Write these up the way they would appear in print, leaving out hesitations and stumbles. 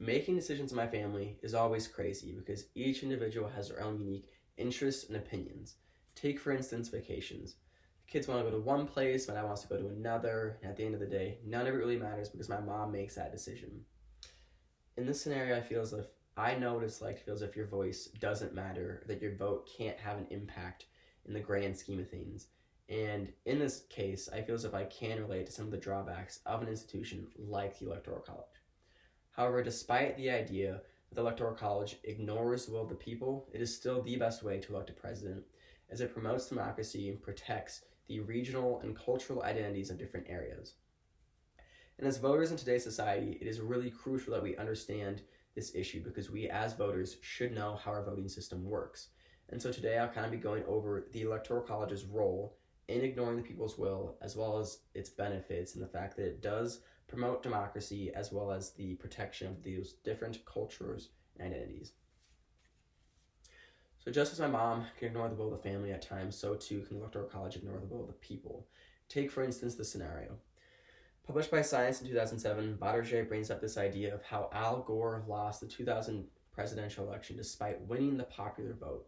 Making decisions in my family is always crazy because each individual has their own unique interests and opinions. Take, for instance, vacations. The kids want to go to one place, my dad wants to go to another, and at the end of the day, none of it really matters because my mom makes that decision. In this scenario, I feel as if feel as if your voice doesn't matter, that your vote can't have an impact in the grand scheme of things. And in this case, I feel as if I can relate to some of the drawbacks of an institution like the Electoral College. However, despite the idea that the Electoral College ignores the will of the people, it is still the best way to elect a president, as it promotes democracy and protects the regional and cultural identities of different areas. And as voters in today's society, it is really crucial that we understand this issue because we as voters should know how our voting system works. And so today I'll kind of be going over the Electoral College's role in ignoring the people's will, as well as its benefits and the fact that it does promote democracy as well as the protection of these different cultures and identities. So just as my mom can ignore the will of the family at times, so too can the Electoral College ignore the will of the people. Take, for instance, the scenario. Published by Science in 2007, Bauderger brings up this idea of how Al Gore lost the 2000 presidential election despite winning the popular vote.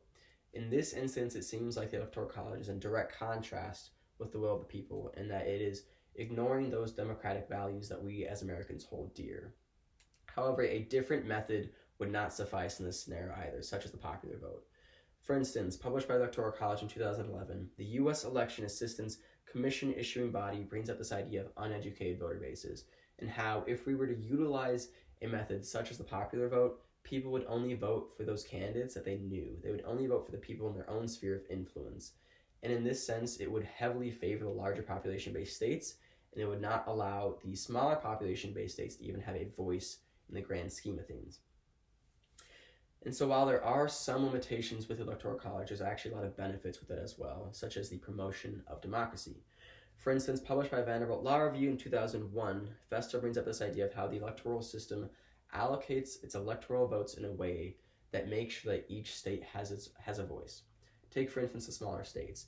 In this instance, it seems like the Electoral College is in direct contrast with the will of the people, and that it is ignoring those democratic values that we as Americans hold dear. However, a different method would not suffice in this scenario either, such as the popular vote. For instance, published by the Electoral College in 2011, the U.S. Election Assistance Commission issuing body brings up this idea of uneducated voter bases, and how if we were to utilize a method such as the popular vote, people would only vote for those candidates that they knew. They would only vote for the people in their own sphere of influence. And in this sense, it would heavily favor the larger population-based states, and it would not allow the smaller population-based states to even have a voice in the grand scheme of things. And so while there are some limitations with the Electoral College, there's actually a lot of benefits with it as well, such as the promotion of democracy. For instance, published by Vanderbilt Law Review in 2001, Vesta brings up this idea of how the electoral system allocates its electoral votes in a way that makes sure that each state has a voice. Take, for instance, the smaller states.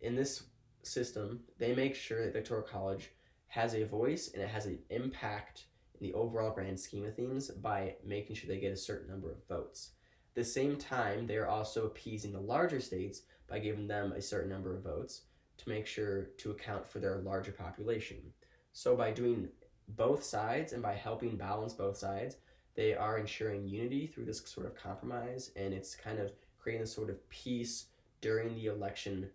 In this system, they make sure that the Electoral College has a voice and it has an impact in the overall grand scheme of things by making sure they get a certain number of votes. At the same time, they are also appeasing the larger states by giving them a certain number of votes to make sure to account for their larger population. So by doing both sides and by helping balance both sides, they are ensuring unity through this sort of compromise, and it's kind of creating this sort of peace during the election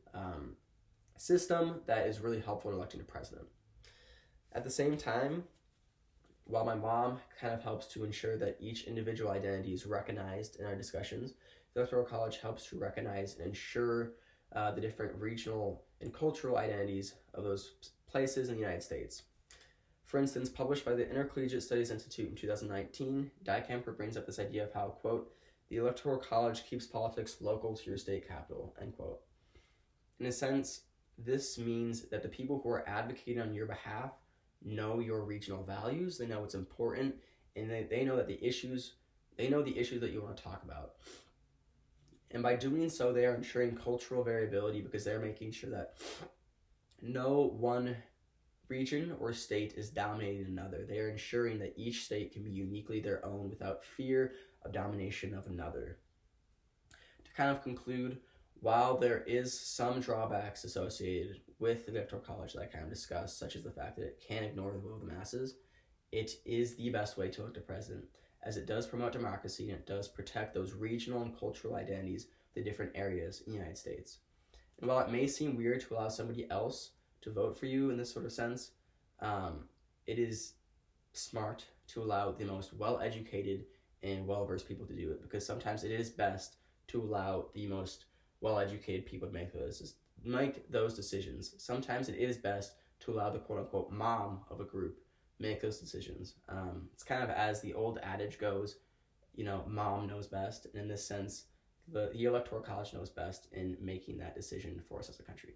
system that is really helpful in electing a president. At the same time, while my mom kind of helps to ensure that each individual identity is recognized in our discussions, the Electoral College helps to recognize and ensure the different regional and cultural identities of those places in the United States. For instance, published by the Intercollegiate Studies Institute in 2019, Dijkkamper brings up this idea of how, quote, the Electoral College keeps politics local to your state capital, end quote. In a sense, this means that the people who are advocating on your behalf know your regional values, they know what's important, and they know that the issues that you want to talk about. And by doing so, they are ensuring cultural variability because they're making sure that no one region or state is dominating another. They are ensuring that each state can be uniquely their own without fear of domination of another. To kind of conclude, while there is some drawbacks associated with the Electoral College that I kind of discussed, such as the fact that it can ignore the will of the masses, it is the best way to elect a president, as it does promote democracy and it does protect those regional and cultural identities of the different areas in the United States. And while it may seem weird to allow somebody else to vote for you in this sort of sense, it is smart to allow the most well-educated and well-versed people to do it, because sometimes it is best to allow the most well-educated people to make those decisions. Sometimes it is best to allow the quote-unquote mom of a group make those decisions. It's kind of as the old adage goes, mom knows best. And in this sense, the Electoral College knows best in making that decision for us as a country.